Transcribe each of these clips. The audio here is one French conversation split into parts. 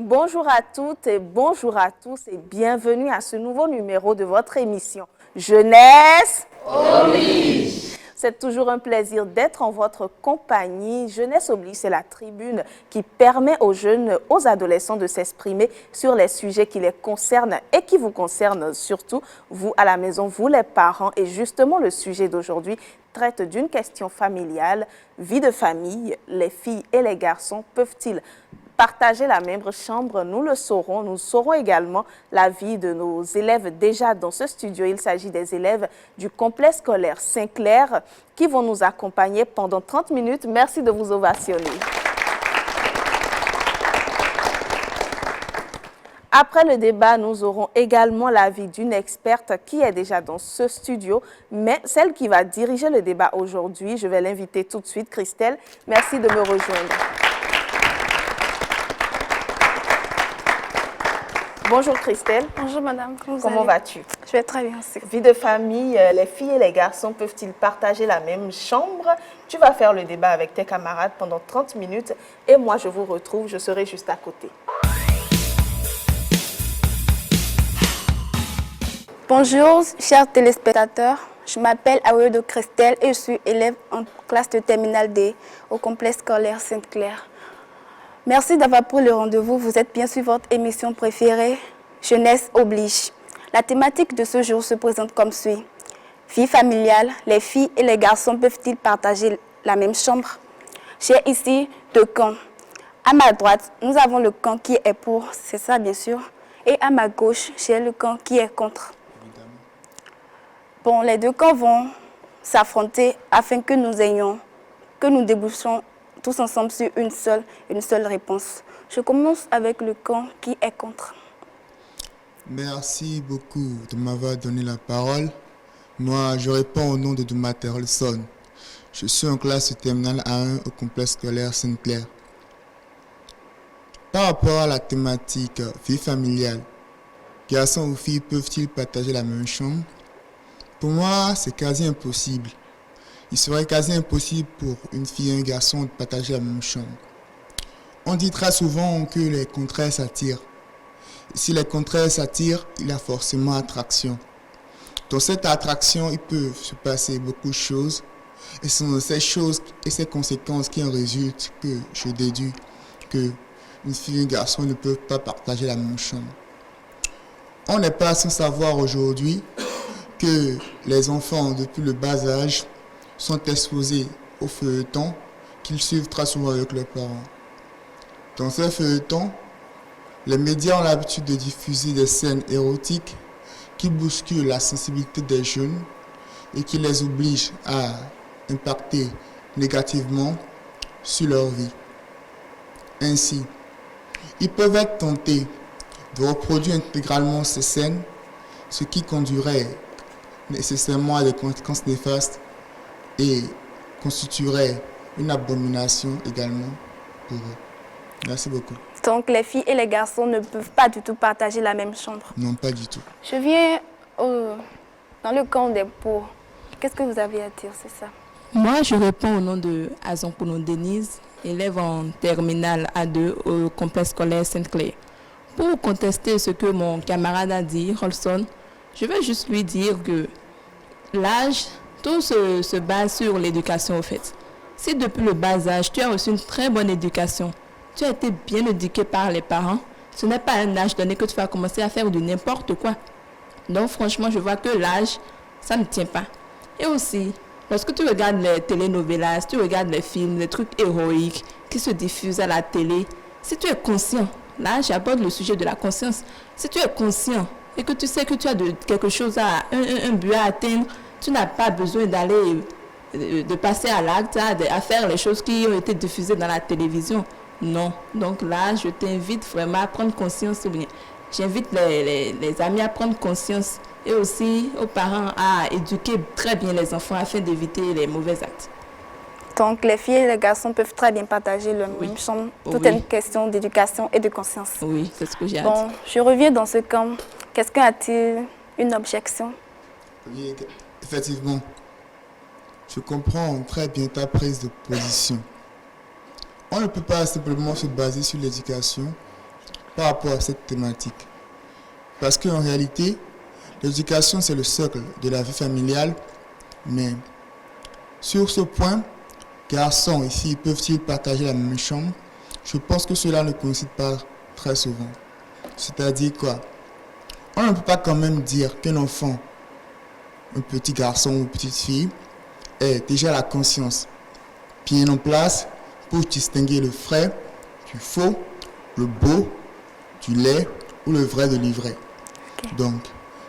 Bonjour à toutes et bonjour à tous et bienvenue à ce nouveau numéro de votre émission Jeunesse Oblige. C'est toujours un plaisir d'être en votre compagnie. Jeunesse Oblige, c'est la tribune qui permet aux jeunes, aux adolescents de s'exprimer sur les sujets qui les concernent et qui vous concernent surtout, vous à la maison, vous les parents. Et justement, le sujet d'aujourd'hui traite d'une question familiale, vie de famille. Les filles et les garçons peuvent-ils partager la même chambre? Nous le saurons. Nous saurons également la vie de nos élèves déjà dans ce studio. Il s'agit des élèves du complexe scolaire Saint-Clair qui vont nous accompagner pendant 30 minutes. Merci de vous ovationner. Après le débat, nous aurons également l'avis d'une experte qui est déjà dans ce studio, mais celle qui va diriger le débat aujourd'hui, je vais l'inviter tout de suite, Christelle. Merci de me rejoindre. Bonjour Christelle. Bonjour madame. Comment vas-tu? Je vais très bien. Vie de famille, les filles et les garçons peuvent-ils partager la même chambre? Tu vas faire le débat avec tes camarades pendant 30 minutes et moi je vous retrouve, je serai juste à côté. Bonjour chers téléspectateurs, je m'appelle Aouedo Christelle et je suis élève en classe de terminale D au complexe scolaire Sainte-Claire. Merci d'avoir pris le rendez-vous. Vous êtes bien sur votre émission préférée, Jeunesse Oblige. La thématique de ce jour se présente comme suit. Vie familiale, les filles et les garçons peuvent-ils partager la même chambre? J'ai ici deux camps. À ma droite, nous avons le camp qui est pour, c'est ça bien sûr. Et à ma gauche, j'ai le camp qui est contre. Bon, les deux camps vont s'affronter afin que nous débouchons tous ensemble sur une seule réponse. Je commence avec le camp qui est contre. Merci beaucoup de m'avoir donné la parole. Moi, je réponds au nom de Dumater Olson. Je suis en classe terminale A1 au complexe scolaire Sainte-Claire. Par rapport à la thématique vie familiale, garçons ou filles peuvent-ils partager la même chambre? Pour moi, c'est quasi impossible. Il serait quasi impossible pour une fille et un garçon de partager la même chambre. On dit très souvent que les contraires s'attirent. Si les contraires s'attirent, il y a forcément attraction. Dans cette attraction, il peut se passer beaucoup de choses. Et ce sont ces choses et ces conséquences qui en résultent que je déduis que une fille et un garçon ne peuvent pas partager la même chambre. On n'est pas sans savoir aujourd'hui que les enfants, depuis le bas âge, sont exposés aux feuilletons qu'ils suivent très souvent avec leurs parents. Dans ces feuilletons, les médias ont l'habitude de diffuser des scènes érotiques qui bousculent la sensibilité des jeunes et qui les obligent à impacter négativement sur leur vie. Ainsi, ils peuvent être tentés de reproduire intégralement ces scènes, ce qui conduirait nécessairement à des conséquences néfastes et constituerait une abomination également pour eux. Merci beaucoup. Donc les filles et les garçons ne peuvent pas du tout partager la même chambre? Non, pas du tout. Je viens dans le camp des pour. Qu'est-ce que vous avez à dire, c'est ça? Moi, je réponds au nom de Azonkono Denise, élève en terminale A2 au complexe scolaire Sainte-Claire. Pour contester ce que mon camarade a dit, Rolson, je vais juste lui dire que l'âge, tout se base sur l'éducation au fait. Si depuis le bas âge, tu as reçu une très bonne éducation, tu as été bien éduqué par les parents, ce n'est pas à un âge donné que tu vas commencer à faire du n'importe quoi. Donc franchement, je vois que l'âge, ça ne tient pas. Et aussi, lorsque tu regardes les telenovelas, tu regardes les films, les trucs héroïques qui se diffusent à la télé, si tu es conscient, là j'aborde le sujet de la conscience, si tu es conscient et que tu sais que tu as quelque chose un but à atteindre, tu n'as pas besoin d'aller, de passer à l'acte, à faire les choses qui ont été diffusées dans la télévision. Non. Donc là, je t'invite vraiment à prendre conscience. J'invite les amis à prendre conscience et aussi aux parents à éduquer très bien les enfants afin d'éviter les mauvais actes. Donc les filles et les garçons peuvent très bien partager la même chambre. Tout est une question d'éducation et de conscience. Oui, c'est ce que j'ai à dire. Bon, je reviens dans ce camp. Quelqu'un a-t-il une objection? Oui, effectivement. Je comprends très bien ta prise de position. On ne peut pas simplement se baser sur l'éducation par rapport à cette thématique. Parce qu'en réalité, l'éducation, c'est le socle de la vie familiale, mais sur ce point, garçons et filles peuvent-ils partager la même chambre? Je pense que cela ne coïncide pas très souvent. C'est-à-dire quoi? On ne peut pas quand même dire qu'un enfant, un petit garçon ou une petite fille, ait déjà la conscience bien en place pour distinguer le vrai du faux, le beau du laid ou le vrai de l'ivraie. Okay. Donc,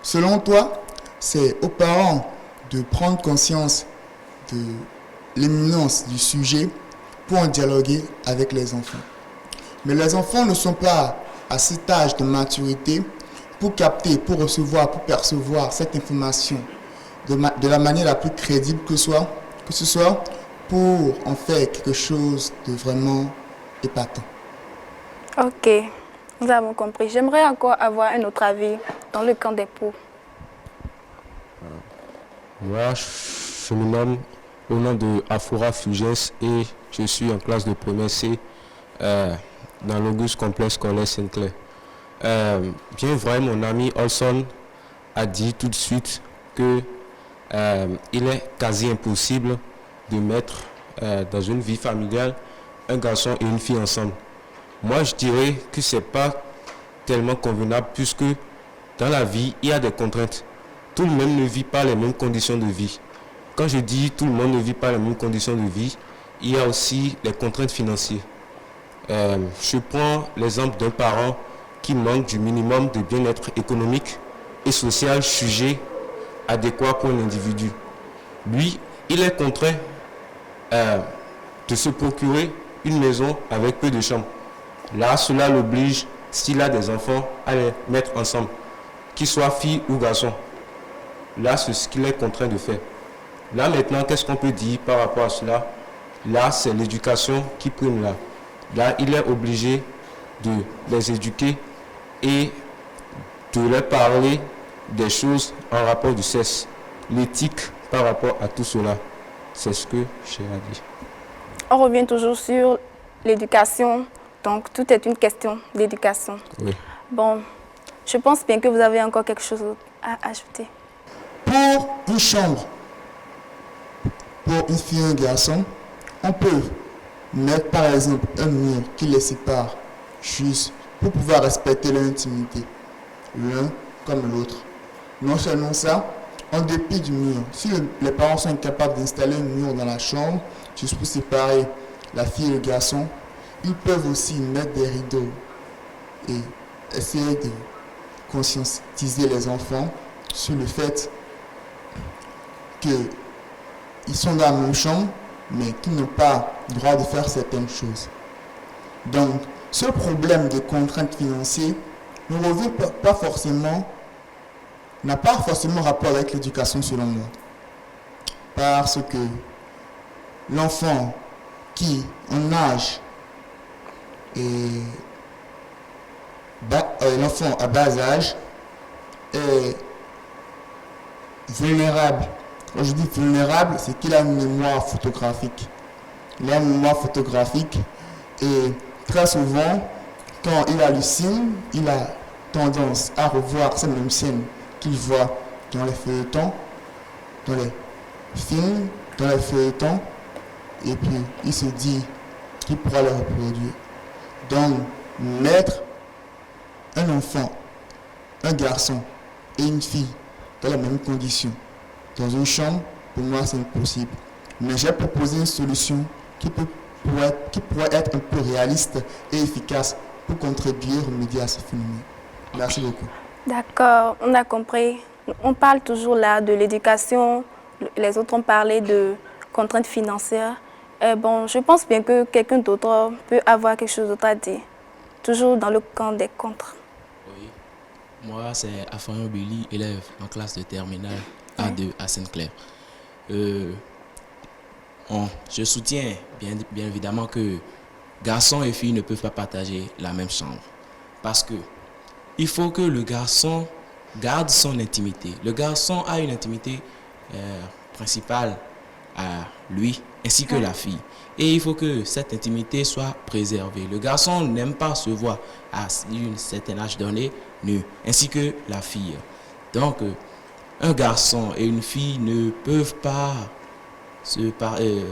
selon toi, c'est aux parents de prendre conscience de l'éminence du sujet pour en dialoguer avec les enfants. Mais les enfants ne sont pas à cet âge de maturité pour capter, pour recevoir, pour percevoir cette information de la manière la plus crédible que ce soit pour en faire quelque chose de vraiment épatant. Ok, nous avons compris. J'aimerais encore avoir un autre avis dans le camp des pots. Moi, je me nomme au nom de Afura Fuges et je suis en classe de première C dans l'Auguste Complexe Scolaire Sainte-Claire. Bien vrai, mon ami Olson a dit tout de suite que il est quasi impossible de mettre dans une vie familiale un garçon et une fille ensemble. Moi, je dirais que ce n'est pas tellement convenable puisque dans la vie, il y a des contraintes. Tout le monde ne vit pas les mêmes conditions de vie. Quand je dis tout le monde ne vit pas les mêmes conditions de vie, il y a aussi les contraintes financières. Je prends l'exemple d'un parent qui manque du minimum de bien-être économique et social jugé adéquat pour un individu. Lui, il est contraint de se procurer une maison avec peu de chambres. Là, cela l'oblige, s'il a des enfants, à les mettre ensemble, qu'ils soient filles ou garçons. Là, c'est ce qu'il est contraint de faire. Là, maintenant, qu'est-ce qu'on peut dire par rapport à cela? Là, c'est l'éducation qui prime là. Là, il est obligé de les éduquer et de leur parler des choses en rapport du sexe, l'éthique par rapport à tout cela. C'est ce que j'ai à dire. On revient toujours sur l'éducation, donc tout est une question d'éducation. Oui. Bon, je pense bien que vous avez encore quelque chose à ajouter. Pour une chambre, pour une fille et un garçon, on peut mettre par exemple un mur qui les sépare, juste pour pouvoir respecter leur intimité, l'un comme l'autre. Non seulement ça, en dépit du mur, si les parents sont incapables d'installer un mur dans la chambre, juste pour séparer la fille et le garçon, ils peuvent aussi mettre des rideaux et essayer de conscientiser les enfants sur le fait qu'ils sont dans la même chambre, mais qu'ils n'ont pas le droit de faire certaines choses. Donc, ce problème de contraintes financières n'a pas forcément rapport avec l'éducation selon moi. Parce que l'enfant qui, en âge, l'enfant à bas âge est vulnérable. Quand je dis vulnérable, c'est qu'il a une mémoire photographique. Il a une mémoire photographique et très souvent, quand il hallucine, il a tendance à revoir ces mêmes scènes qu'il voit dans les feuilletons, dans les films, dans les feuilletons, et puis il se dit qu'il pourra les reproduire. Donc, mettre un enfant, un garçon et une fille dans les mêmes conditions, dans une chambre, pour moi c'est impossible. Mais j'ai proposé une solution qui pourrait être un peu réaliste et efficace pour contribuer, remédier à ce phénomène. Merci beaucoup. D'accord, on a compris. On parle toujours là de l'éducation, les autres ont parlé de contraintes financières. Bon, je pense bien que quelqu'un d'autre peut avoir quelque chose d'autre à dire. Toujours dans le camp des contre. Oui, moi c'est Afanyo Billy, élève en classe de terminale A2 à Sainte-Claire. Je soutiens bien évidemment que garçons et filles ne peuvent pas partager la même chambre. Parce que il faut que le garçon garde son intimité. Le garçon a une intimité principale à lui ainsi que la fille. Et il faut que cette intimité soit préservée. Le garçon n'aime pas se voir à un certain âge donné nu, ainsi que la fille. Donc, un garçon et une fille ne peuvent pas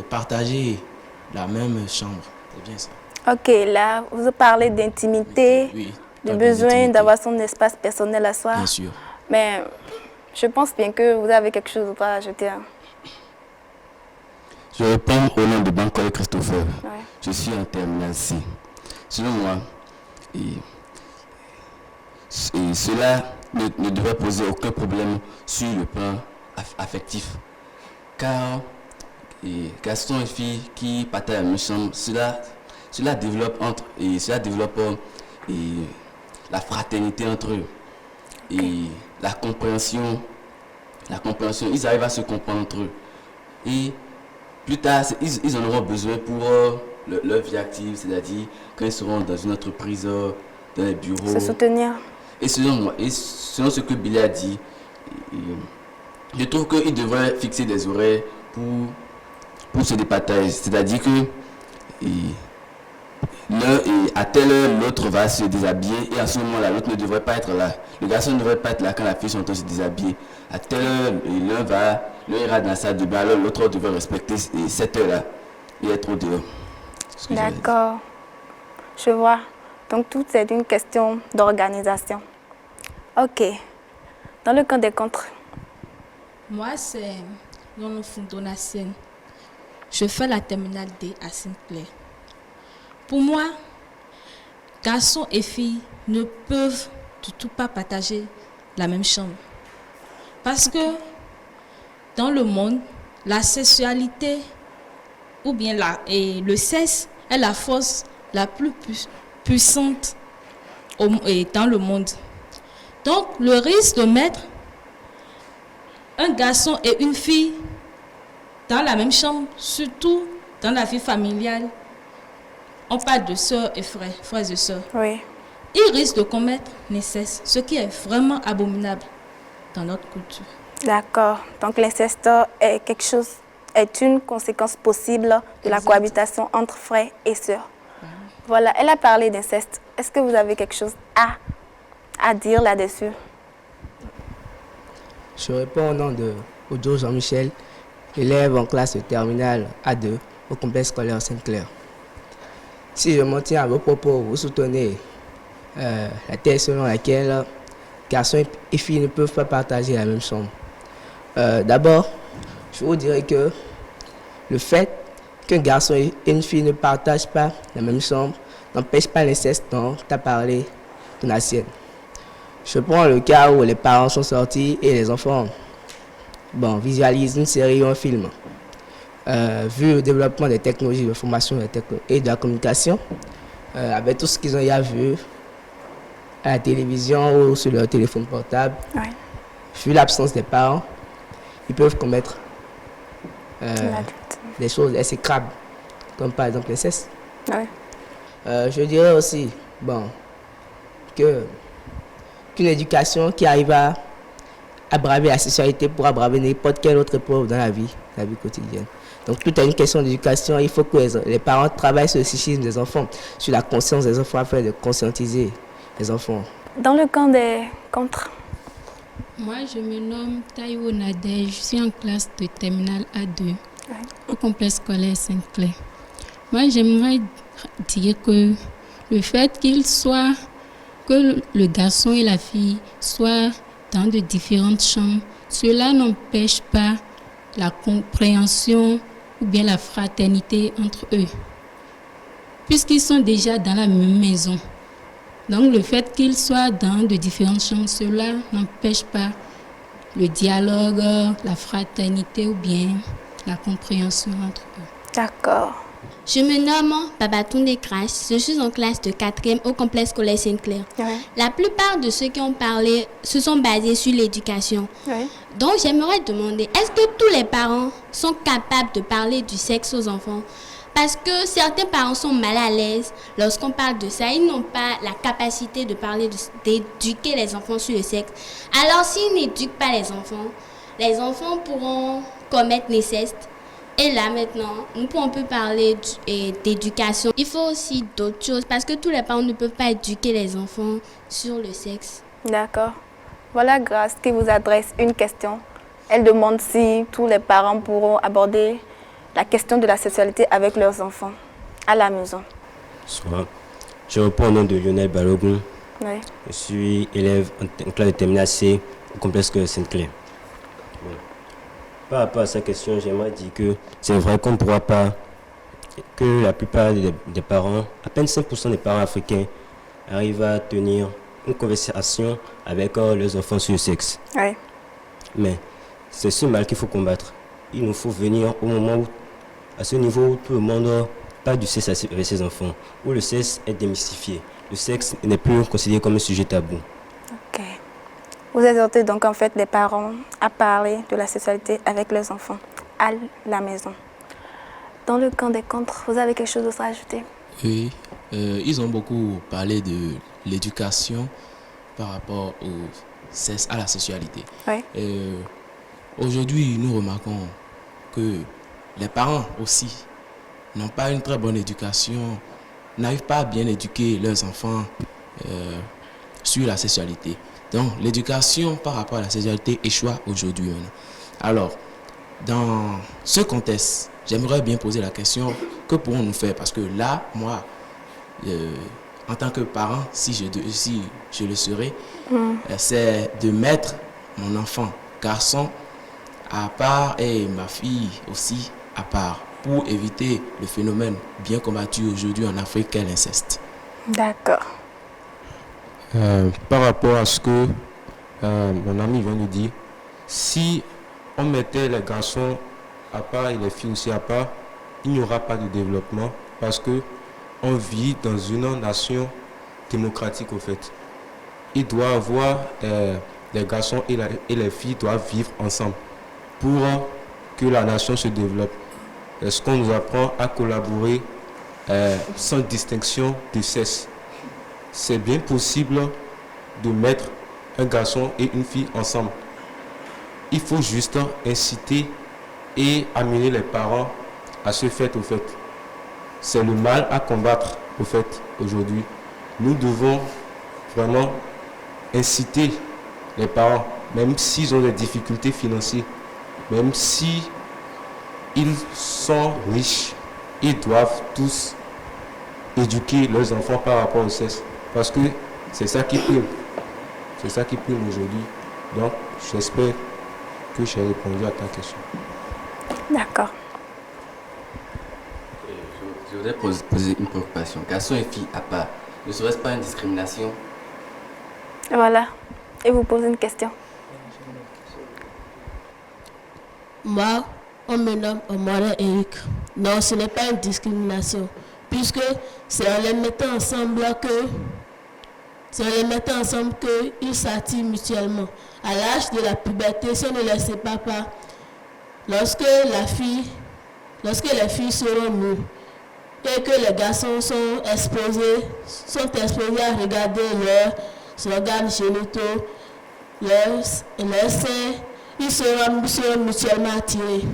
partager la même chambre. C'est bien ça. Ok, là, vous parlez d'intimité, Oui, du parle besoin d'intimité. d'avoir son espace personnel à soi. Bien sûr. Mais je pense bien que vous avez quelque chose d'autre à ajouter. Hein. Je réponds au nom de Bankole Christopher. Ouais. Je suis en terminale C. Selon moi, cela ne devrait poser aucun problème sur le plan affectif. Car garçons et filles qui partagent la même chambre, cela développe la fraternité entre eux et la compréhension, ils arrivent à se comprendre entre eux. Et plus tard, ils en auront besoin pour leur vie active, c'est-à-dire quand ils seront dans une entreprise, dans les bureaux. Se soutenir. Et selon moi, et selon ce que Billy a dit, je trouve qu'ils devraient fixer des horaires pour se départager. C'est-à-dire que à telle heure, l'autre va se déshabiller et à ce moment-là, l'autre ne devrait pas être là. Le garçon ne devrait pas être là quand la fille est en train de se déshabiller. À telle heure, l'un ira dans la salle de bain, alors l'autre devrait respecter cette heure-là et être au dehors. D'accord. Je vois. Donc, tout c'est une question d'organisation. Ok. Dans le camp des contres. Moi, c'est dans le fond de la scène. Je fais la terminale D à Sainte-Claire. Pour moi, garçons et filles ne peuvent du tout pas partager la même chambre. Parce que dans le monde, la sexualité ou bien le sexe est la force la plus puissante dans le monde. Donc, le risque de mettre un garçon et une fille dans la même chambre, surtout dans la vie familiale, on parle de sœurs et frères et sœurs. Oui. Ils risquent de commettre l'inceste, ce qui est vraiment abominable dans notre culture. D'accord. Donc, l'inceste est une conséquence possible de la cohabitation entre frères et sœurs. Voilà, elle a parlé d'inceste. Est-ce que vous avez quelque chose à dire là-dessus? Je réponds au nom de Ojo Jean-Michel, élève en classe de terminale A2 au complexe scolaire Sainte-Claire. Si je m'en tiens à vos propos, vous soutenez la thèse selon laquelle garçons et filles ne peuvent pas partager la même chambre. D'abord, je vous dirais que le fait qu'un garçon et une fille ne partagent pas la même chambre n'empêche pas l'inceste dont tu as parlé dans la sienne. Je prends le cas où les parents sont sortis et les enfants visualisent une série ou un film. Vu le développement des technologies de formation et de la communication, avec tout ce qu'ils ont déjà vu à la télévision ou sur leur téléphone portable, vu l'absence des parents, ils peuvent commettre des choses exécrables, comme par exemple l'inceste. Je dirais aussi qu'une éducation qui arrive à braver la sexualité pourra braver n'importe quelle autre épreuve dans la vie quotidienne. Donc tout est une question d'éducation. Il faut que les parents travaillent sur le psychisme des enfants, sur la conscience des enfants afin de conscientiser les enfants. Dans le camp des contres. Moi, je me nomme Taïwo Nadej, je suis en classe de terminale A2 au complexe scolaire Sainte-Claire. Moi, j'aimerais dire que le fait que le garçon et la fille soient dans de différentes chambres, cela n'empêche pas la compréhension ou bien la fraternité entre eux, puisqu'ils sont déjà dans la même maison. Donc le fait qu'ils soient dans de différentes chambres, cela n'empêche pas le dialogue, la fraternité ou bien la compréhension entre eux. D'accord. Je me nomme Babatunde Crash, je suis en classe de 4e au complexe scolaire Sainte-Claire. La plupart de ceux qui ont parlé se sont basés sur l'éducation. Donc j'aimerais demander, est-ce que tous les parents sont capables de parler du sexe aux enfants? Parce que certains parents sont mal à l'aise lorsqu'on parle de ça. Ils n'ont pas la capacité de parler, d'éduquer les enfants sur le sexe. Alors s'ils n'éduquent pas les enfants pourront commettre l'inceste. Et là maintenant, nous pouvons plus parler d'éducation. Il faut aussi d'autres choses parce que tous les parents ne peuvent pas éduquer les enfants sur le sexe. D'accord. Voilà Grace qui vous adresse une question. Elle demande si tous les parents pourront aborder la question de la sexualité avec leurs enfants à la maison. Bonsoir. Je reprends au nom de Lionel Balogun. Oui. Je suis élève en classe de terminale C au complexe scolaire Sainte-Claire. Bon. Par rapport à cette question, j'aimerais dire que c'est vrai qu'on ne pourra pas, que la plupart des parents, à peine 5% des parents africains, arrivent à tenir une conversation avec leurs enfants sur le sexe. Oui. Mais c'est ce mal qu'il faut combattre. Il nous faut venir au moment où, à ce niveau où tout le monde parle du sexe avec ses enfants, où le sexe est démystifié. Le sexe n'est plus considéré comme un sujet tabou. Ok. Vous exhortez donc en fait les parents à parler de la sexualité avec leurs enfants à la maison. Dans le camp des contre, vous avez quelque chose d'autre à ajouter? Oui, ils ont beaucoup parlé de l'éducation par rapport à la sexualité. Oui. Aujourd'hui, nous remarquons que les parents aussi n'ont pas une très bonne éducation, n'arrivent pas à bien éduquer leurs enfants sur la sexualité. Donc, l'éducation par rapport à la sexualité échoue aujourd'hui. Alors, dans ce contexte, j'aimerais bien poser la question, que pourrons-nous faire? Parce que là, moi, en tant que parent, si je le serais, c'est de mettre mon enfant garçon à part et ma fille aussi à part, pour éviter le phénomène bien combattu aujourd'hui en Afrique qu'est l'inceste. D'accord. Par rapport à ce que mon ami vient de dire, si on mettait les garçons à part et les filles aussi à part, il n'y aura pas de développement parce que on vit dans une nation démocratique au fait. Il doit avoir les garçons et les filles doivent vivre ensemble pour que la nation se développe. Est-ce qu'on nous apprend à collaborer sans distinction de sexe? C'est bien possible de mettre un garçon et une fille ensemble. Il faut juste inciter et amener les parents à ce fait au fait. C'est le mal à combattre au fait aujourd'hui. Nous devons vraiment inciter les parents, même s'ils ont des difficultés financières, même si ils sont riches, ils doivent tous éduquer leurs enfants par rapport au sexe. Parce que c'est ça qui prime. C'est ça qui prime aujourd'hui. Donc, j'espère que j'ai répondu à ta question. D'accord. Je voudrais poser une préoccupation. Garçons et filles à part, ne serait-ce pas une discrimination? Voilà. Et vous posez une question. Moi, on me nomme Omara Eric. Non, ce n'est pas une discrimination, puisque c'est en les mettant ensemble qu'ils s'attirent mutuellement. À l'âge de la puberté, si on ne les sépare pas, lorsque les filles seront nues et que les garçons sont exposés à regarder leurs organes génitaux, leurs seins, ils seront mutuellement attirés.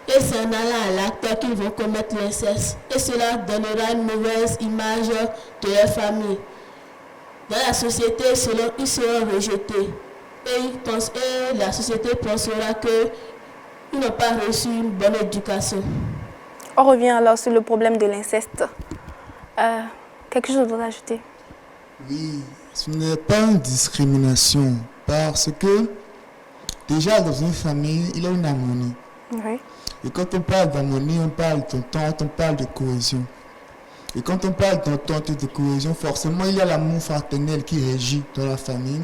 Et c'est en allant à l'acte qu'ils vont commettre l'inceste. Et cela donnera une mauvaise image de leur famille. Dans la société, ils seront rejetés. Et la société pensera qu'ils n'ont pas reçu une bonne éducation. On revient alors sur le problème de l'inceste. Quelque chose d'autre à ajouter? Oui, ce n'est pas une discrimination parce que déjà dans une famille, il y a une harmonie. Oui. Et quand on parle d'harmonie, on parle d'entente, on parle de cohésion. Et quand on parle d'entente et de cohésion, forcément, il y a l'amour fraternel qui régit dans la famille,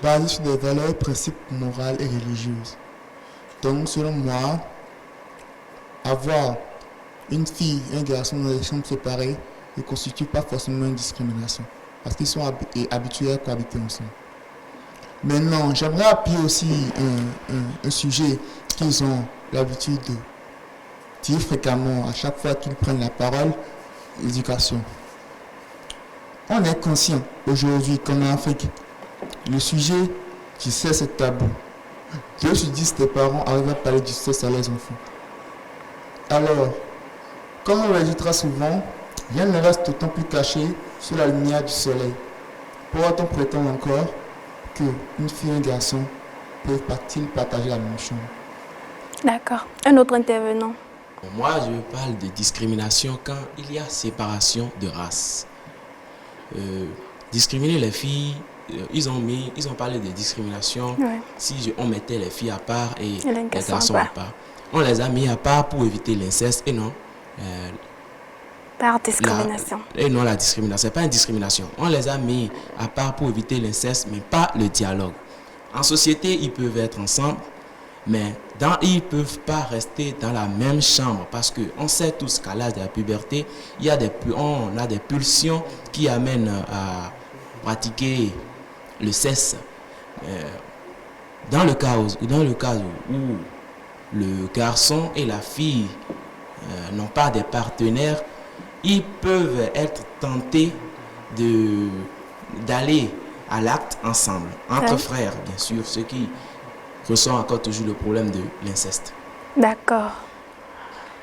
basé sur des valeurs et principes moraux et religieuses. Donc, selon moi, avoir une fille et un garçon dans des chambres séparées ne constitue pas forcément une discrimination, parce qu'ils sont habitués à cohabiter ensemble. Maintenant, j'aimerais appuyer aussi un sujet qu'ils ont l'habitude de dire fréquemment à chaque fois qu'ils prennent la parole, l'éducation. On est conscient aujourd'hui qu'en Afrique, le sujet du sexe est tabou. 2 sur 10 des parents arrivent à parler du sexe à leurs enfants. Alors, comme on le dit très souvent, rien ne reste autant plus caché sous la lumière du soleil. Pourra-t-on prétendre encore qu'une fille et un garçon peuvent-ils partager la même chambre? D'accord. Un autre intervenant. Moi, je parle de discrimination quand il y a séparation de race. Discriminer les filles, ils ont parlé de discrimination si on mettait les filles à part et les garçons à part. On les a mis à part pour éviter l'inceste et non par discrimination. Et non la discrimination, c'est pas une discrimination. On les a mis à part pour éviter l'inceste, mais pas le dialogue. En société, ils peuvent être ensemble, mais ils ne peuvent pas rester dans la même chambre parce qu'on sait tous qu'à l'âge de la puberté, on a des pulsions qui amènent à pratiquer le sexe. Dans le cas où le garçon et la fille n'ont pas de partenaires, ils peuvent être tentés d'aller à l'acte ensemble, entre frères, bien sûr, ceux qui ressentent encore toujours le problème de l'inceste. D'accord.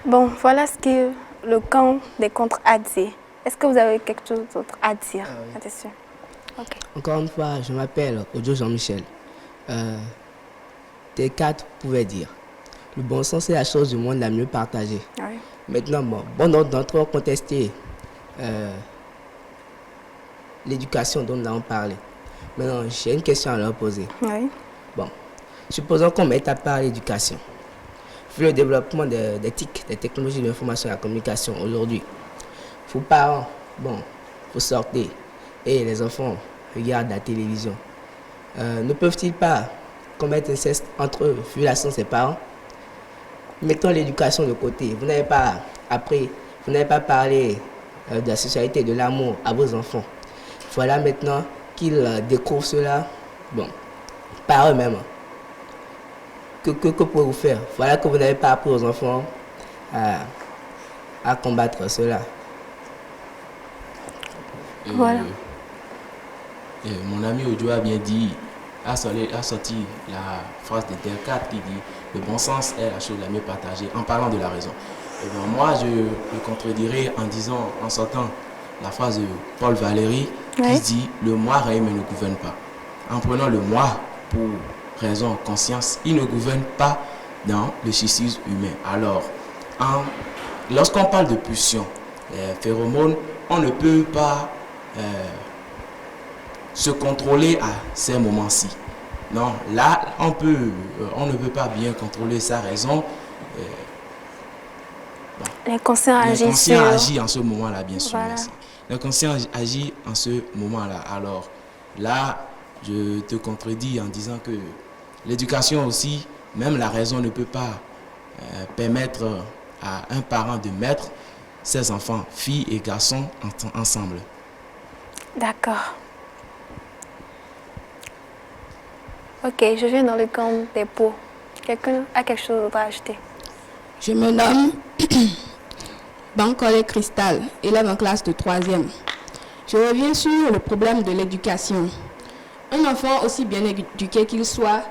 Bon, voilà ce que le camp des contre a dit. Est-ce que vous avez quelque chose d'autre à dire là-dessus? Okay. Encore une fois, je m'appelle Ojo Jean-Michel. T4 pouvait dire, le bon sens est la chose du monde la mieux partagée. Oui. Maintenant, bon d'entre eux ont contesté l'éducation dont nous avons parlé. Maintenant, j'ai une question à leur poser. Oui. Bon, supposons qu'on mette à part l'éducation. Vu le développement des TIC, des technologies de l'information et de la communication aujourd'hui, vos parents, vous sortez et les enfants regardent la télévision. Ne peuvent-ils pas commettre inceste entre eux, vu la chance des parents? Mettons l'éducation de côté. Vous n'avez pas appris, vous n'avez pas parlé de la sexualité, de l'amour à vos enfants. Voilà maintenant qu'ils découvrent cela, par eux-mêmes. Que pouvez-vous faire? Voilà que vous n'avez pas appris aux enfants à combattre cela. Voilà. Mon ami Ojo a bien dit, a sorti la phrase de Delcat qui dit « Le bon sens est la chose la mieux partagée » en parlant de la raison. Moi, je le contredirai en sortant la phrase de Paul Valéry qui dit « Le moi règne mais ne gouverne pas ». En prenant le moi pour raison, conscience, il ne gouverne pas dans le schisme humain. Alors, lorsqu'on parle de pulsion, phéromones, on ne peut pas se contrôler à ces moments-ci. Non, là, on ne peut pas bien contrôler sa raison. L'inconscient agit en ce moment-là, bien sûr. Voilà. L'inconscient agit en ce moment-là. Alors, là, je te contredis en disant que l'éducation aussi, même la raison ne peut pas permettre à un parent de mettre ses enfants, filles et garçons, ensemble. D'accord. Ok, je viens dans le camp des pots. Quelqu'un a quelque chose d'autre à ajouter? Je me nomme Bankole Cristal, élève en classe de 3e. Je reviens sur le problème de l'éducation. Un enfant, aussi bien éduqué qu'il soit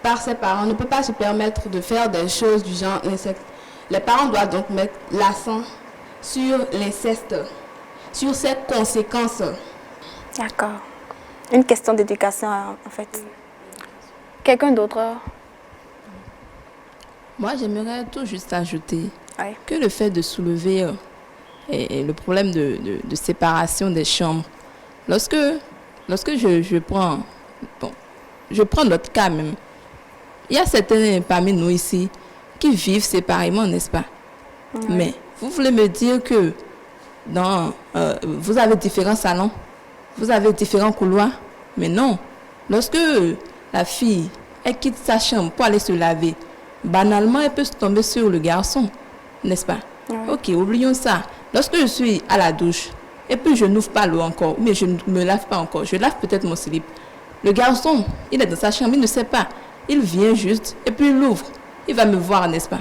par ses parents, ne peut pas se permettre de faire des choses du genre inceste. Les parents doivent donc mettre l'accent sur l'inceste, sur ses conséquences. D'accord. Une question d'éducation, en fait. Quelqu'un d'autre? Moi, j'aimerais tout juste ajouter que le fait de soulever le problème de séparation des chambres, lorsque je prends notre cas même, il y a certains parmi nous ici qui vivent séparément, n'est-ce pas? Mais vous voulez me dire que vous avez différents salons, vous avez différents couloirs, mais non. Lorsque la fille elle quitte sa chambre pour aller se laver, banalement elle peut se tomber sur le garçon, n'est-ce pas? Ok, oublions ça. Lorsque je suis à la douche et puis je n'ouvre pas l'eau encore, mais je ne me lave pas encore, je lave peut-être mon slip. Le garçon, il est dans sa chambre, il ne sait pas. Il vient juste et puis il l'ouvre. Il va me voir, n'est-ce pas?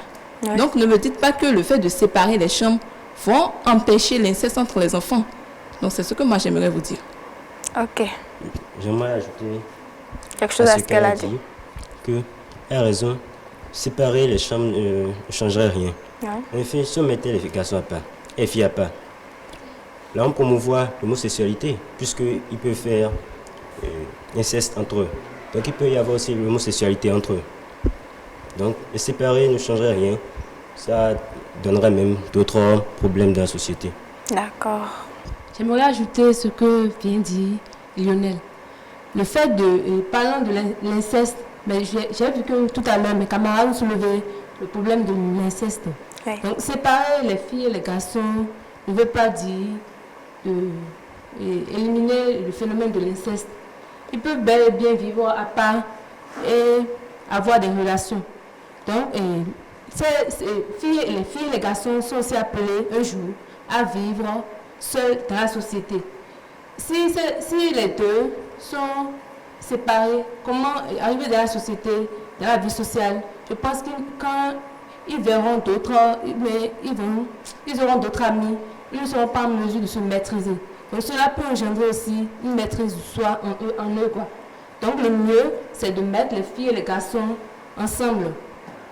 Donc ne me dites pas que le fait de séparer les chambres vont empêcher l'inceste entre les enfants. Donc c'est ce que moi j'aimerais vous dire. Ok. J'aimerais ajouter quelque chose à ce qu'elle a dit. Que elle a raison séparer les chambres ne changerait rien. En effet, si on mettait les garçons à part et les filles à part, là on promouvoit l'homosexualité, puisqu'ils peuvent faire inceste entre eux. Donc il peut y avoir aussi l'homosexualité entre eux. Donc les séparer ne changerait rien. Ça donnerait même d'autres problèmes dans la société. D'accord. J'aimerais ajouter ce que vient dire Lionel. Le fait de, parlant de l'inceste, j'ai vu que tout à l'heure mes camarades ont soulevé le problème de l'inceste. Oui. Donc séparer les filles et les garçons ne veut pas dire éliminer le phénomène de l'inceste. Ils peuvent bel et bien vivre à part et avoir des relations. Donc les filles et les garçons sont aussi appelés un jour à vivre seuls dans la société. Si les deux sont séparés, comment arriver dans la société, dans la vie sociale? Je pense que quand ils verront d'autres, ils auront d'autres amis, ils ne seront pas en mesure de se maîtriser. Donc cela peut engendrer aussi une maîtrise du soi en eux, quoi. Donc le mieux, c'est de mettre les filles et les garçons ensemble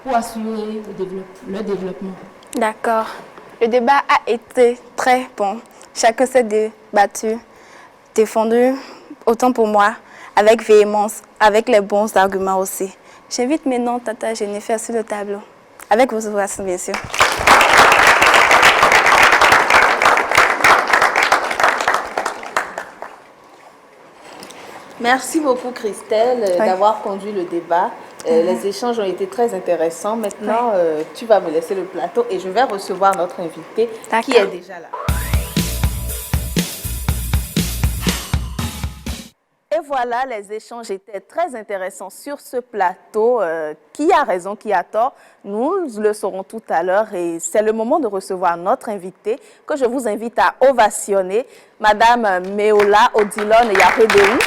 pour assurer le développement. D'accord. Le débat a été très bon. Chacun s'est défendu, autant pour moi, avec véhémence, avec les bons arguments aussi. J'invite maintenant Tata Jennifer sur le tableau, avec vos ovations bien sûr. Merci beaucoup Christelle d'avoir conduit le débat. Les échanges ont été très intéressants. Maintenant, tu vas me laisser le plateau et je vais recevoir notre invité qui est déjà là. Et voilà, les échanges étaient très intéressants sur ce plateau. Qui a raison, qui a tort, nous le saurons tout à l'heure. Et c'est le moment de recevoir notre invité que je vous invite à ovationner, Madame Meola Odilon Yaredeu.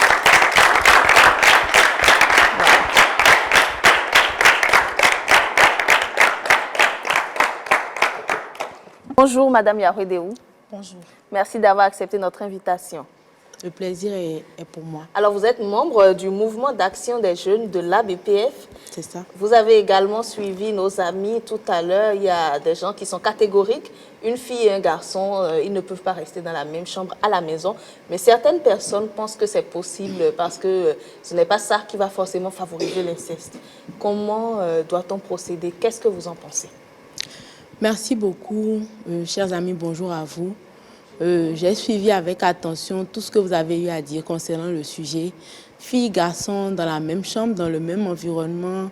Bonjour Madame Yaredeu. Bonjour. Merci d'avoir accepté notre invitation. Le plaisir est pour moi. Alors vous êtes membre du mouvement d'action des jeunes de l'ABPF. C'est ça. Vous avez également suivi nos amis tout à l'heure. Il y a des gens qui sont catégoriques. Une fille et un garçon, ils ne peuvent pas rester dans la même chambre à la maison. Mais certaines personnes pensent que c'est possible parce que ce n'est pas ça qui va forcément favoriser l'inceste. Comment doit-on procéder? Qu'est-ce que vous en pensez? Merci beaucoup, chers amis, bonjour à vous. J'ai suivi avec attention tout ce que vous avez eu à dire concernant le sujet. Filles, garçons dans la même chambre, dans le même environnement,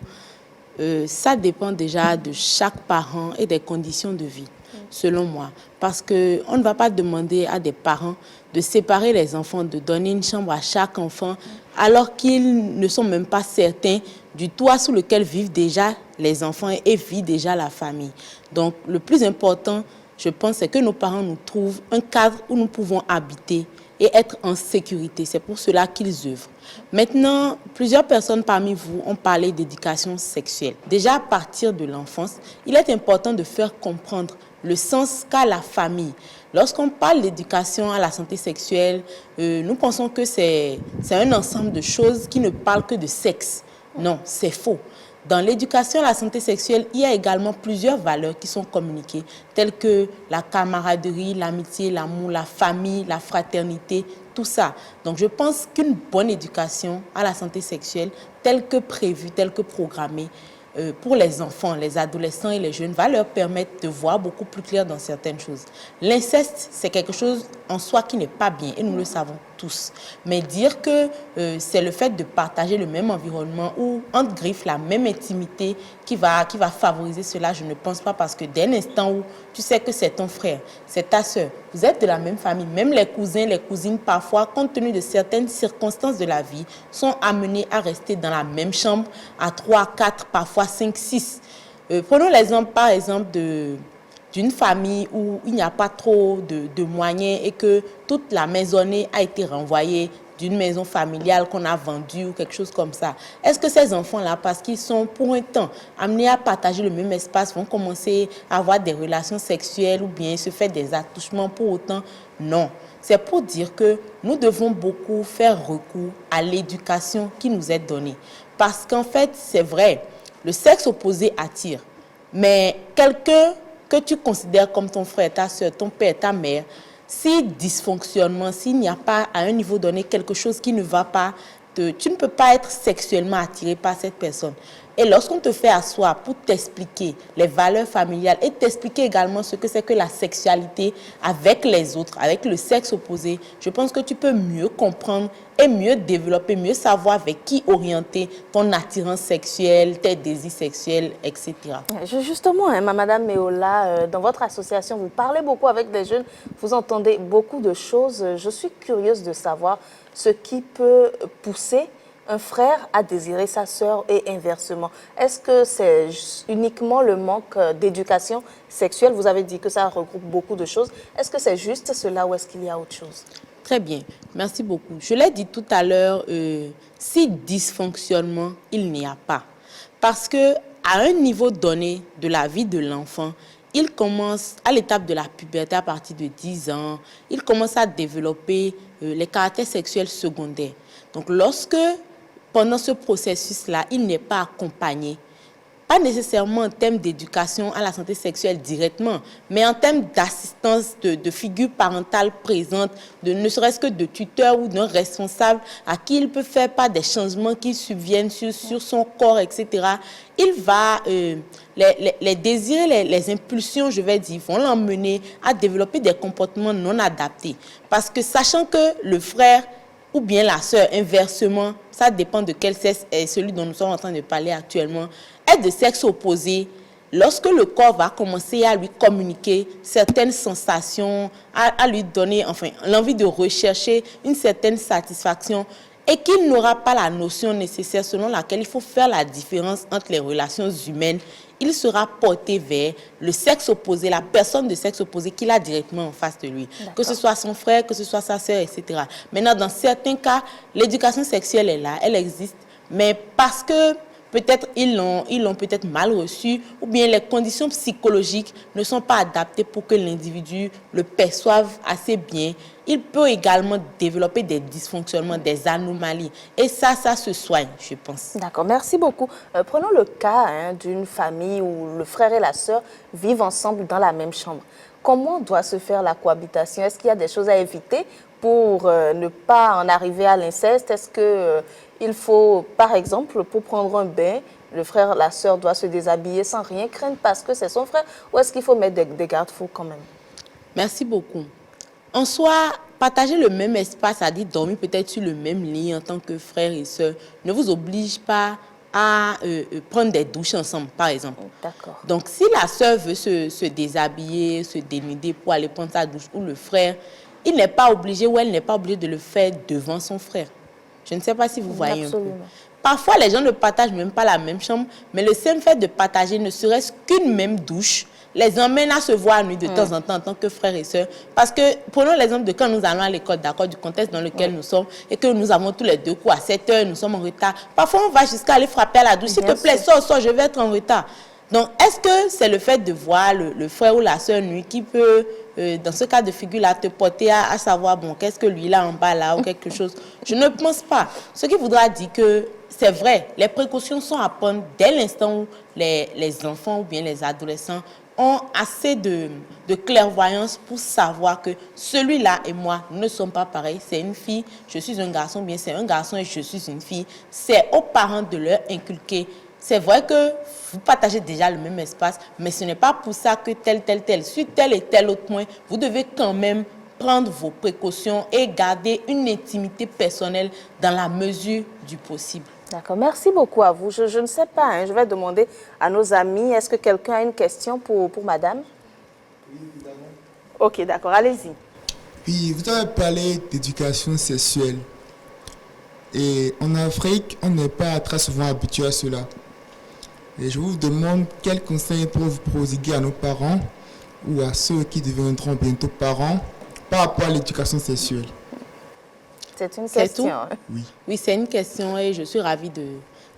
ça dépend déjà de chaque parent et des conditions de vie, selon moi. Parce qu'on ne va pas demander à des parents de séparer les enfants, de donner une chambre à chaque enfant, alors qu'ils ne sont même pas certains du toit sous lequel vivent déjà les enfants et vit déjà la famille. Donc, le plus important, je pense, c'est que nos parents nous trouvent un cadre où nous pouvons habiter et être en sécurité. C'est pour cela qu'ils œuvrent. Maintenant, plusieurs personnes parmi vous ont parlé d'éducation sexuelle. Déjà, à partir de l'enfance, il est important de faire comprendre le sens qu'a la famille. Lorsqu'on parle d'éducation à la santé sexuelle, nous pensons que c'est un ensemble de choses qui ne parlent que de sexe. Non, c'est faux. Dans l'éducation à la santé sexuelle, il y a également plusieurs valeurs qui sont communiquées, telles que la camaraderie, l'amitié, l'amour, la famille, la fraternité, tout ça. Donc je pense qu'une bonne éducation à la santé sexuelle, telle que prévue, telle que programmée, pour les enfants, les adolescents et les jeunes, va leur permettre de voir beaucoup plus clair dans certaines choses. L'inceste, c'est quelque chose en soi qui n'est pas bien et nous le savons tous. Mais dire que c'est le fait de partager le même environnement ou, entre griffes, la même intimité qui va favoriser cela, je ne pense pas, parce que dès l'instant où tu sais que c'est ton frère, c'est ta soeur, vous êtes de la même famille, même les cousins, les cousines, parfois, compte tenu de certaines circonstances de la vie, sont amenés à rester dans la même chambre à 3, 4, parfois 5, 6. Prenons l'exemple, par exemple, d'une famille où il n'y a pas trop de moyens et que toute la maisonnée a été renvoyée d'une maison familiale qu'on a vendue ou quelque chose comme ça. Est-ce que ces enfants-là, parce qu'ils sont pour un temps amenés à partager le même espace, vont commencer à avoir des relations sexuelles ou bien se faire des attouchements pour autant? Non. C'est pour dire que nous devons beaucoup faire recours à l'éducation qui nous est donnée. Parce qu'en fait, c'est vrai, le sexe opposé attire. Mais quelqu'un que tu considères comme ton frère, ta soeur, ton père, ta mère, si dysfonctionnement, s'il n'y a pas à un niveau donné quelque chose qui ne va pas, tu ne peux pas être sexuellement attiré par cette personne. Et lorsqu'on te fait asseoir pour t'expliquer les valeurs familiales et t'expliquer également ce que c'est que la sexualité avec les autres, avec le sexe opposé, je pense que tu peux mieux comprendre et mieux développer, mieux savoir avec qui orienter ton attirance sexuelle, tes désirs sexuels, etc. Justement, Madame Meola, dans votre association, vous parlez beaucoup avec des jeunes, vous entendez beaucoup de choses. Je suis curieuse de savoir ce qui peut pousser un frère à désirer sa sœur et inversement. Est-ce que c'est uniquement le manque d'éducation sexuelle? Vous avez dit que ça regroupe beaucoup de choses. Est-ce que c'est juste cela ou est-ce qu'il y a autre chose? Très bien, merci beaucoup. Je l'ai dit tout à l'heure, si dysfonctionnement, il n'y a pas. Parce que à un niveau donné de la vie de l'enfant, il commence à l'étape de la puberté à partir de 10 ans, il commence à développer les caractères sexuels secondaires. Donc lorsque, pendant ce processus-là, il n'est pas accompagné, pas nécessairement en termes d'éducation à la santé sexuelle directement, mais en termes d'assistance de figure parentale présente, ne serait-ce que de tuteur ou d'un responsable à qui il peut faire part des changements qui subviennent sur son corps, etc. Il va, les désirs, les impulsions, je vais dire, vont l'emmener à développer des comportements non adaptés. Parce que sachant que le frère ou bien la sœur, inversement, ça dépend de quel sexe est celui dont nous sommes en train de parler actuellement, est de sexe opposé, lorsque le corps va commencer à lui communiquer certaines sensations, à lui donner enfin, l'envie de rechercher une certaine satisfaction, et qu'il n'aura pas la notion nécessaire selon laquelle il faut faire la différence entre les relations humaines, il sera porté vers le sexe opposé, la personne de sexe opposé qu'il a directement en face de lui. Que ce soit son frère, que ce soit sa sœur, etc. Maintenant, dans certains cas, l'éducation sexuelle est là, elle existe, mais parce que peut-être ils l'ont peut-être mal reçu, ou bien les conditions psychologiques ne sont pas adaptées pour que l'individu le perçoive assez bien. Il peut également développer des dysfonctionnements, des anomalies. Et ça se soigne, je pense. D'accord, merci beaucoup. Prenons le cas d'une famille où le frère et la sœur vivent ensemble dans la même chambre. Comment doit se faire la cohabitation? Est-ce qu'il y a des choses à éviter pour ne pas en arriver à l'inceste? Est-ce qu'il faut, par exemple, pour prendre un bain, le frère, la sœur doit se déshabiller sans rien craindre parce que c'est son frère? Ou est-ce qu'il faut mettre des garde-fous quand même? Merci beaucoup. En soi, partager le même espace, c'est-à-dire dormir peut-être sur le même lit en tant que frère et sœur, ne vous oblige pas à prendre des douches ensemble, par exemple. D'accord. Donc, si la sœur veut se déshabiller, se dénuder pour aller prendre sa douche, ou le frère, il n'est pas obligé ou elle n'est pas obligée de le faire devant son frère. Je ne sais pas si vous voyez Absolument. un peu. Parfois, les gens ne partagent même pas la même chambre, mais le simple fait de partager ne serait-ce qu'une même douche les emmène à se voir nuit de temps en tant que frères et sœurs. Parce que, prenons l'exemple de quand nous allons à l'école, d'accord, du contexte dans lequel nous sommes, et que nous avons tous les deux cours à 7 heures, nous sommes en retard. Parfois, on va jusqu'à aller frapper à la douche. S'il te plaît, sors, je vais être en retard. Donc, est-ce que c'est le fait de voir le frère ou la sœur nuit qui peut, dans ce cas de figure-là, te porter à savoir, bon, qu'est-ce que lui là en bas là, ou quelque chose? Je ne pense pas. Ce qui voudra dire que c'est vrai, les précautions sont à prendre dès l'instant où les enfants ou bien les adolescents ont assez de clairvoyance pour savoir que celui-là et moi ne sommes pas pareils. C'est une fille, je suis un garçon, bien c'est un garçon et je suis une fille. C'est aux parents de leur inculquer. C'est vrai que vous partagez déjà le même espace, mais ce n'est pas pour ça que tel, sur tel et tel autre point, vous devez quand même prendre vos précautions et garder une intimité personnelle dans la mesure du possible. D'accord, merci beaucoup à vous. Je ne sais pas, je vais demander à nos amis, est-ce que quelqu'un a une question pour madame? Oui, évidemment. Ok, d'accord, allez-y. Oui, vous avez parlé d'éducation sexuelle. Et en Afrique, on n'est pas très souvent habitué à cela. Et je vous demande quels conseils pour vous prodiguer à nos parents ou à ceux qui deviendront bientôt parents par rapport à l'éducation sexuelle. C'est une question. Oui, c'est une question et je suis ravie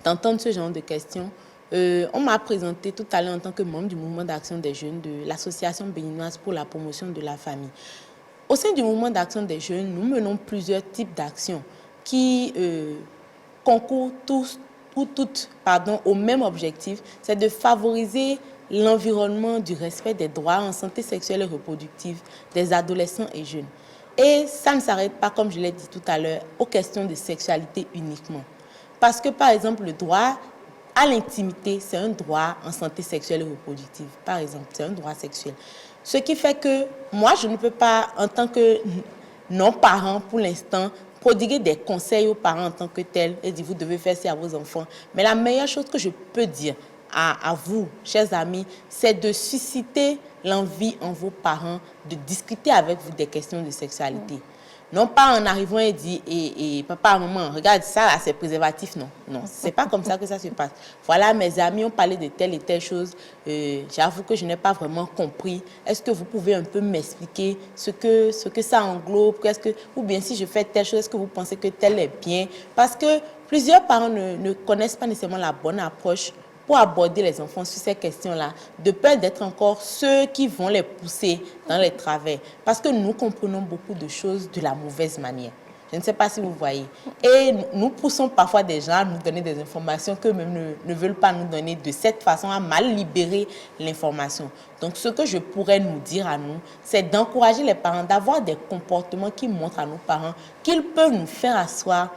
d'entendre ce genre de questions. On m'a présenté tout à l'heure en tant que membre du mouvement d'action des jeunes de l'association béninoise pour la promotion de la famille. Au sein du mouvement d'action des jeunes, nous menons plusieurs types d'actions qui concourent tous toutes, au même objectif, c'est de favoriser l'environnement du respect des droits en santé sexuelle et reproductive des adolescents et jeunes. Et ça ne s'arrête pas, comme je l'ai dit tout à l'heure, aux questions de sexualité uniquement. Parce que, par exemple, le droit à l'intimité, c'est un droit en santé sexuelle et reproductive. Par exemple, c'est un droit sexuel. Ce qui fait que moi, je ne peux pas, en tant que non-parent, pour l'instant, prodiguer des conseils aux parents en tant que tels et dire vous devez faire ça à vos enfants. Mais la meilleure chose que je peux dire à vous, chers amis, c'est de susciter l'envie en vos parents de discuter avec vous des questions de sexualité. Non pas en arrivant et dire papa, maman, regarde ça, là, c'est préservatif. Non, non, c'est pas comme ça que ça se passe. Voilà, mes amis ont parlé de telle et telle chose. J'avoue que je n'ai pas vraiment compris. Est-ce que vous pouvez un peu m'expliquer ce que ça englobe, ou bien si je fais telle chose, est-ce que vous pensez que telle est bien? Parce que plusieurs parents ne connaissent pas nécessairement la bonne approche pour aborder les enfants sur ces questions-là, de peur d'être encore ceux qui vont les pousser dans les travers. Parce que nous comprenons beaucoup de choses de la mauvaise manière. Je ne sais pas si vous voyez. Et nous poussons parfois des gens à nous donner des informations qu'eux-mêmes ne veulent pas nous donner, de cette façon à mal libérer l'information. Donc, ce que je pourrais nous dire à nous, c'est d'encourager les parents, d'avoir des comportements qui montrent à nos parents qu'ils peuvent nous faire asseoir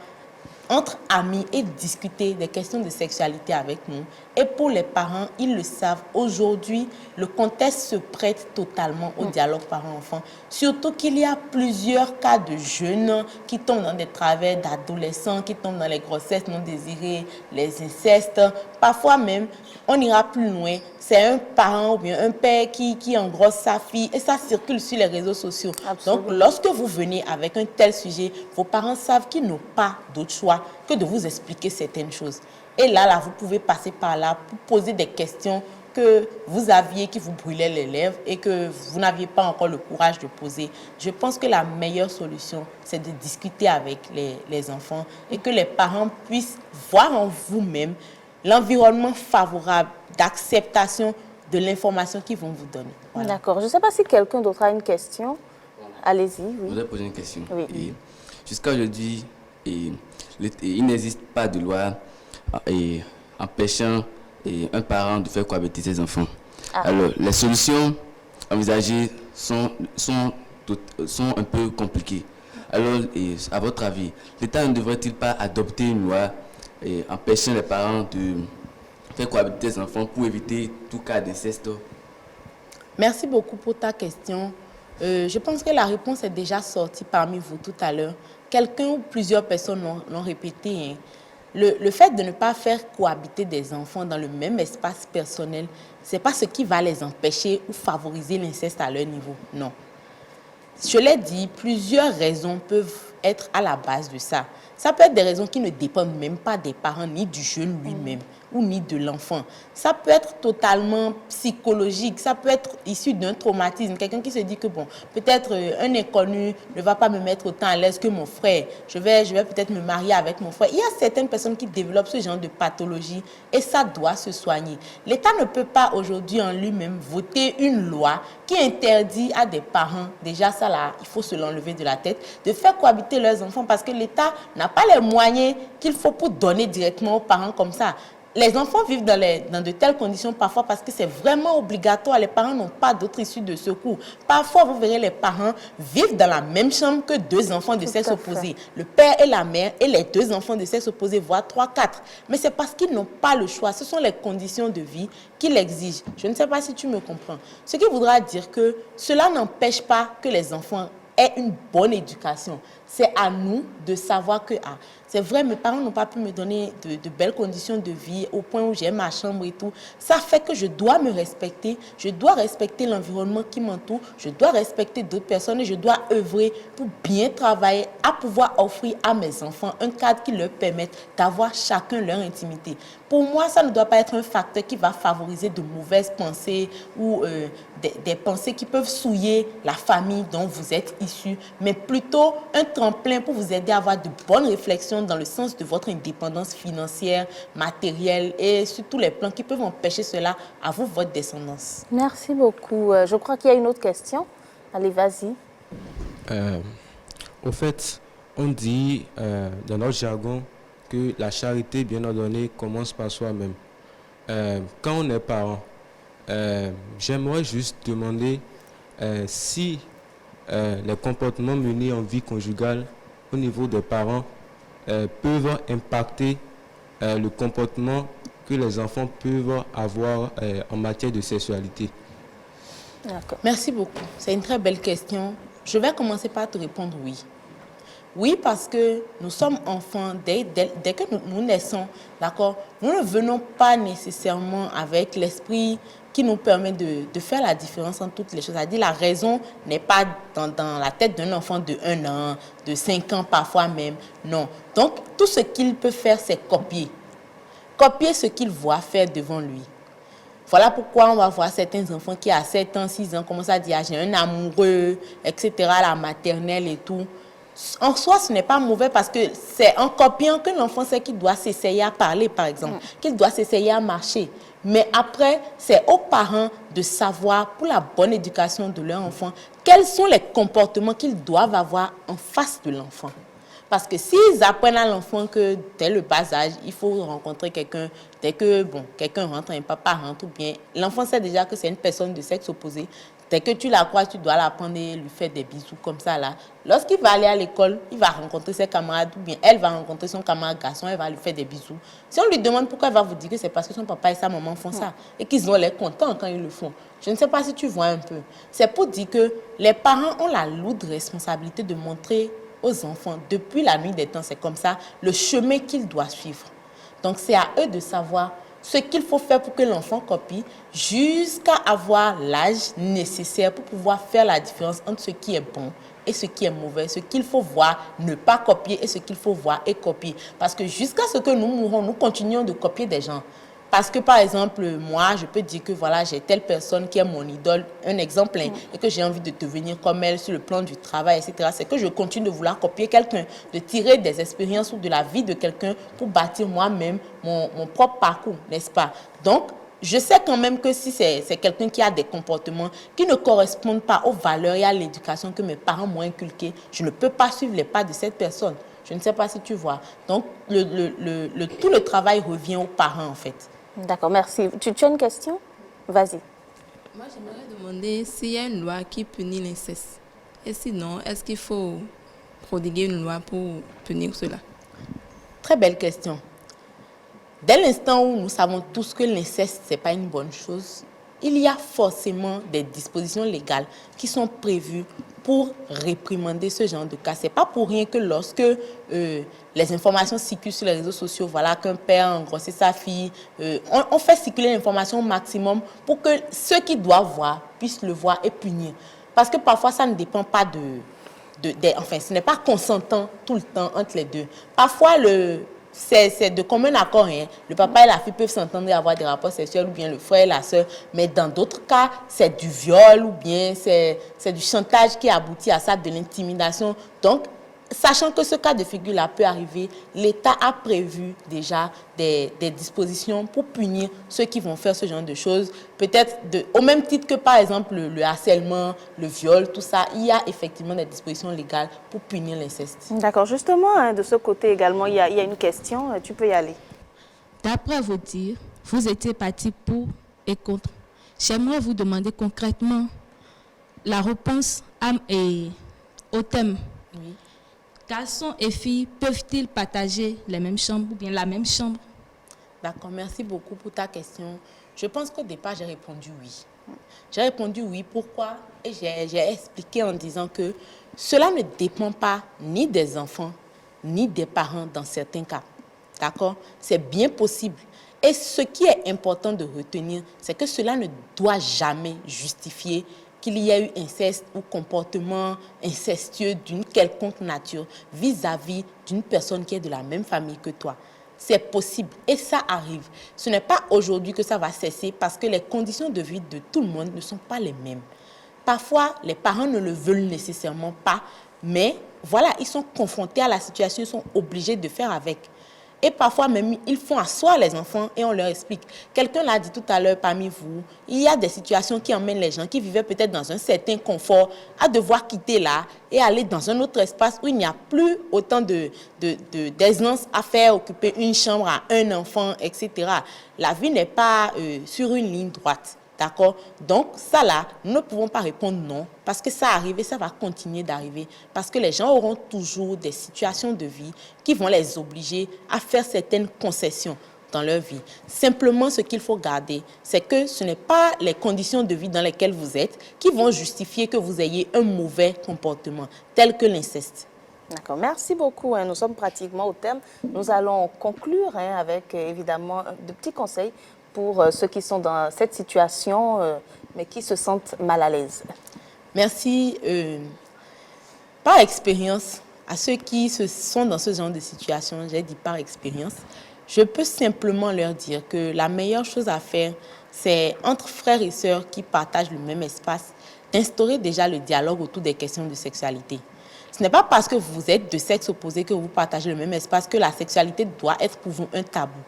entre amis et discuter des questions de sexualité avec nous. Et pour les parents, ils le savent, aujourd'hui, le contexte se prête totalement au dialogue parent-enfant. Surtout qu'il y a plusieurs cas de jeunes qui tombent dans des travers, d'adolescents qui tombent dans les grossesses non désirées, les incestes. Parfois même, on ira plus loin, c'est un parent ou bien un père qui engrosse sa fille et ça circule sur les réseaux sociaux. Absolument. Donc, lorsque vous venez avec un tel sujet, vos parents savent qu'ils n'ont pas d'autre choix que de vous expliquer certaines choses. Et là, vous pouvez passer par là pour poser des questions que vous aviez, qui vous brûlaient les lèvres et que vous n'aviez pas encore le courage de poser. Je pense que la meilleure solution, c'est de discuter avec les enfants et que les parents puissent voir en vous-même l'environnement favorable d'acceptation de l'information qu'ils vont vous donner. Voilà. D'accord. Je ne sais pas si quelqu'un d'autre a une question. Allez-y. Oui. Je voudrais poser une question. Oui. Jusqu'à aujourd'hui, il n'existe pas de loi empêchant un parent de faire cohabiter ses enfants. Alors, les solutions envisagées sont un peu compliquées. Alors, à votre avis, l'État ne devrait-il pas adopter une loi empêchant les parents de faire cohabiter les enfants pour éviter tout cas d'inceste? Merci beaucoup pour ta question. Je pense que la réponse est déjà sortie parmi vous tout à l'heure. Quelqu'un ou plusieurs personnes l'ont répété. Le fait de ne pas faire cohabiter des enfants dans le même espace personnel, ce n'est pas ce qui va les empêcher ou favoriser l'inceste à leur niveau. Non. Je l'ai dit, plusieurs raisons peuvent être à la base de ça. Ça peut être des raisons qui ne dépendent même pas des parents, ni du jeune lui-même, ou ni de l'enfant. Ça peut être totalement psychologique, ça peut être issu d'un traumatisme. Quelqu'un qui se dit que, bon, peut-être un inconnu ne va pas me mettre autant à l'aise que mon frère. Je vais peut-être me marier avec mon frère. Il y a certaines personnes qui développent ce genre de pathologie et ça doit se soigner. L'État ne peut pas aujourd'hui en lui-même voter une loi qui interdit à des parents, déjà ça là, il faut se l'enlever de la tête, de faire cohabiter leurs enfants parce que l'État n'a pas les moyens qu'il faut pour donner directement aux parents comme ça. Les enfants vivent dans de telles conditions parfois parce que c'est vraiment obligatoire. Les parents n'ont pas d'autre issue de secours. Parfois, vous verrez les parents vivent dans la même chambre que deux enfants de sexe opposé. Le père et la mère et les deux enfants de sexe opposé, voire 3, 4. Mais c'est parce qu'ils n'ont pas le choix. Ce sont les conditions de vie qui l'exigent. Je ne sais pas si tu me comprends. Ce qui voudra dire que cela n'empêche pas que les enfants aient une bonne éducation. C'est à nous de savoir que c'est vrai, mes parents n'ont pas pu me donner de belles conditions de vie au point où j'ai ma chambre et tout. Ça fait que je dois me respecter, je dois respecter l'environnement qui m'entoure, je dois respecter d'autres personnes et je dois œuvrer pour bien travailler à pouvoir offrir à mes enfants un cadre qui leur permette d'avoir chacun leur intimité. Pour moi, ça ne doit pas être un facteur qui va favoriser de mauvaises pensées ou des pensées qui peuvent souiller la famille dont vous êtes issus, mais plutôt un tremplin pour vous aider à avoir de bonnes réflexions dans le sens de votre indépendance financière, matérielle et sur tous les plans qui peuvent empêcher cela à vous, votre descendance. Merci beaucoup. Je crois qu'il y a une autre question. Allez, vas-y. Au fait, on dit dans notre jargon que la charité bien ordonnée commence par soi-même. Quand on est parent, j'aimerais juste demander si les comportements menés en vie conjugale au niveau des parents peuvent impacter le comportement que les enfants peuvent avoir en matière de sexualité. Merci beaucoup. C'est une très belle question. Je vais commencer par te répondre oui. Oui, parce que nous sommes enfants dès que nous naissons, d'accord? Nous ne venons pas nécessairement avec l'esprit qui nous permet de faire la différence entre toutes les choses. C'est-à-dire la raison n'est pas dans la tête d'un enfant de 1 an, de 5 ans parfois même. Non. Donc, tout ce qu'il peut faire, c'est copier. Copier ce qu'il voit faire devant lui. Voilà pourquoi on va voir certains enfants qui, à 7 ans, 6 ans, commencent à dire « j'ai un amoureux », etc., la maternelle et tout. En soi, ce n'est pas mauvais parce que c'est en copiant que l'enfant sait qu'il doit s'essayer à parler, par exemple, qu'il doit s'essayer à marcher. Mais après, c'est aux parents de savoir, pour la bonne éducation de leur enfant, quels sont les comportements qu'ils doivent avoir en face de l'enfant. Parce que s'ils apprennent à l'enfant que dès le bas âge, il faut rencontrer quelqu'un, dès que quelqu'un rentre, un papa rentre, ou bien l'enfant sait déjà que c'est une personne de sexe opposé. Dès que tu la croises, tu dois la prendre et lui faire des bisous comme ça là. Lorsqu'il va aller à l'école, il va rencontrer ses camarades, ou bien elle va rencontrer son camarade garçon, elle va lui faire des bisous. Si on lui demande pourquoi, elle va vous dire que c'est parce que son papa et sa maman font ça et qu'ils ont l'air contents quand ils le font. Je ne sais pas si tu vois un peu. C'est pour dire que les parents ont la lourde responsabilité de montrer aux enfants, depuis la nuit des temps, c'est comme ça, le chemin qu'ils doivent suivre. Donc c'est à eux de savoir ce qu'il faut faire pour que l'enfant copie jusqu'à avoir l'âge nécessaire pour pouvoir faire la différence entre ce qui est bon et ce qui est mauvais, ce qu'il faut voir, ne pas copier et ce qu'il faut voir et copier. Parce que jusqu'à ce que nous mourons, nous continuons de copier des gens. Parce que, par exemple, moi, je peux dire que voilà, j'ai telle personne qui est mon idole, un exemple, et que j'ai envie de devenir comme elle sur le plan du travail, etc. C'est que je continue de vouloir copier quelqu'un, de tirer des expériences ou de la vie de quelqu'un pour bâtir moi-même mon propre parcours, n'est-ce pas? Donc, je sais quand même que si c'est quelqu'un qui a des comportements qui ne correspondent pas aux valeurs et à l'éducation que mes parents m'ont inculquées, je ne peux pas suivre les pas de cette personne. Je ne sais pas si tu vois. Donc, tout le travail revient aux parents, en fait. D'accord, merci. Tu as une question? Vas-y. Moi, j'aimerais demander s'il y a une loi qui punit l'inceste. Et sinon, est-ce qu'il faut prodiguer une loi pour punir cela? Très belle question. Dès l'instant où nous savons tous que l'inceste, ce n'est pas une bonne chose, il y a forcément des dispositions légales qui sont prévues pour réprimander ce genre de cas. Ce n'est pas pour rien que lorsque les informations circulent sur les réseaux sociaux, voilà qu'un père a engrossé sa fille, on fait circuler l'information au maximum pour que ceux qui doivent voir puissent le voir et punir. Parce que parfois, ça ne dépend pas enfin, ce n'est pas consentant tout le temps entre les deux. Parfois, c'est de commun accord. Hein. Le papa et la fille peuvent s'entendre et avoir des rapports sexuels, ou bien le frère et la sœur. Mais dans d'autres cas, c'est du viol, ou bien c'est du chantage qui aboutit à ça, de l'intimidation. Donc, sachant que ce cas de figure-là peut arriver, l'État a prévu déjà des dispositions pour punir ceux qui vont faire ce genre de choses. Peut-être au même titre que, par exemple, le harcèlement, le viol, tout ça, il y a effectivement des dispositions légales pour punir l'inceste. D'accord. Justement, hein, de ce côté également, il y a une question. Tu peux y aller. D'après vos dires, vous étiez partis pour et contre. J'aimerais vous demander concrètement la réponse au thème. Oui. Garçons et filles peuvent-ils partager les mêmes chambres ou bien la même chambre? D'accord, merci beaucoup pour ta question. Je pense qu'au départ, j'ai répondu oui. J'ai répondu oui. Pourquoi? Et j'ai expliqué en disant que cela ne dépend pas ni des enfants, ni des parents dans certains cas. D'accord? C'est bien possible. Et ce qui est important de retenir, c'est que cela ne doit jamais justifier qu'il y a eu inceste ou comportement incestueux d'une quelconque nature vis-à-vis d'une personne qui est de la même famille que toi. C'est possible et ça arrive. Ce n'est pas aujourd'hui que ça va cesser parce que les conditions de vie de tout le monde ne sont pas les mêmes. Parfois, les parents ne le veulent nécessairement pas, mais voilà, ils sont confrontés à la situation, ils sont obligés de faire avec. Et parfois même, ils font asseoir les enfants et on leur explique. Quelqu'un l'a dit tout à l'heure parmi vous, il y a des situations qui emmènent les gens qui vivaient peut-être dans un certain confort à devoir quitter là et aller dans un autre espace où il n'y a plus autant d'aisance à faire occuper une chambre à un enfant, etc. La vie n'est pas sur une ligne droite. D'accord? Donc, ça là, nous ne pouvons pas répondre non, parce que ça arrive et ça va continuer d'arriver. Parce que les gens auront toujours des situations de vie qui vont les obliger à faire certaines concessions dans leur vie. Simplement, ce qu'il faut garder, c'est que ce n'est pas les conditions de vie dans lesquelles vous êtes qui vont justifier que vous ayez un mauvais comportement, tel que l'inceste. D'accord, merci beaucoup. Nous sommes pratiquement au terme. Nous allons conclure avec évidemment de petits conseils pour ceux qui sont dans cette situation, mais qui se sentent mal à l'aise. Merci. Par expérience, à ceux qui sont dans ce genre de situation, j'ai dit par expérience, je peux simplement leur dire que la meilleure chose à faire, c'est entre frères et sœurs qui partagent le même espace, d'instaurer déjà le dialogue autour des questions de sexualité. Ce n'est pas parce que vous êtes de sexe opposé que vous partagez le même espace que la sexualité doit être pour vous un tabou.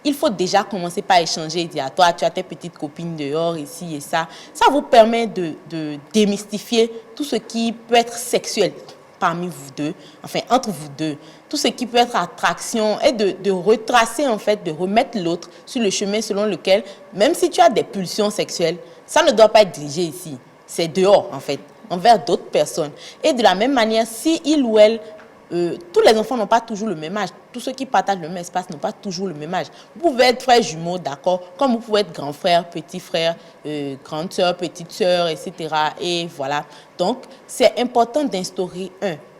Il faut déjà commencer par échanger et dire à toi, tu as tes petites copines dehors, ici et ça. Ça vous permet de démystifier tout ce qui peut être sexuel parmi vous deux, enfin entre vous deux. Tout ce qui peut être attraction et de retracer en fait, de remettre l'autre sur le chemin selon lequel, même si tu as des pulsions sexuelles, ça ne doit pas être dirigé ici. C'est dehors en fait, envers d'autres personnes. Et de la même manière, si il ou elle tous les enfants n'ont pas toujours le même âge. Tous ceux qui partagent le même espace n'ont pas toujours le même âge. Vous pouvez être frères jumeaux, d'accord, comme vous pouvez être grand frère, petit frère, grande soeur, petite soeur, etc. Et voilà. Donc, c'est important d'instaurer,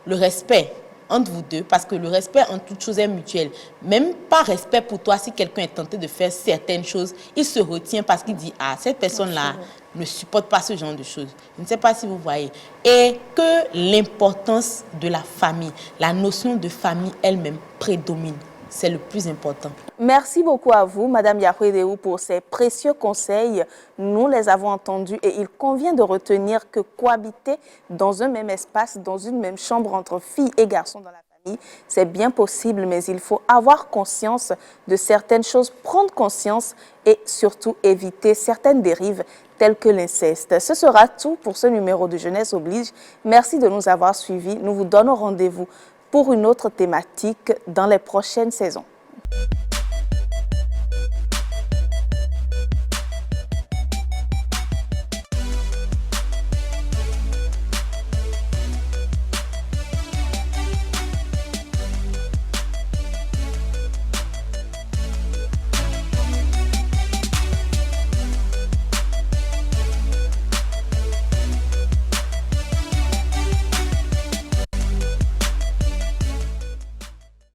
le respect entre vous deux, parce que le respect en toute chose est mutuel. Même pas respect pour toi, si quelqu'un est tenté de faire certaines choses, il se retient parce qu'il dit, ah, cette personne-là ne supporte pas ce genre de choses. Je ne sais pas si vous voyez. Et que l'importance de la famille, la notion de famille elle-même prédomine. C'est le plus important. Merci beaucoup à vous, Madame Yahweh, pour ces précieux conseils. Nous les avons entendus et il convient de retenir que cohabiter dans un même espace, dans une même chambre entre filles et garçons dans la famille, c'est bien possible, mais il faut avoir conscience de certaines choses, prendre conscience et surtout éviter certaines dérives telles que l'inceste. Ce sera tout pour ce numéro de Jeunesse Oblige. Merci de nous avoir suivis. Nous vous donnons rendez-vous pour une autre thématique dans les prochaines saisons.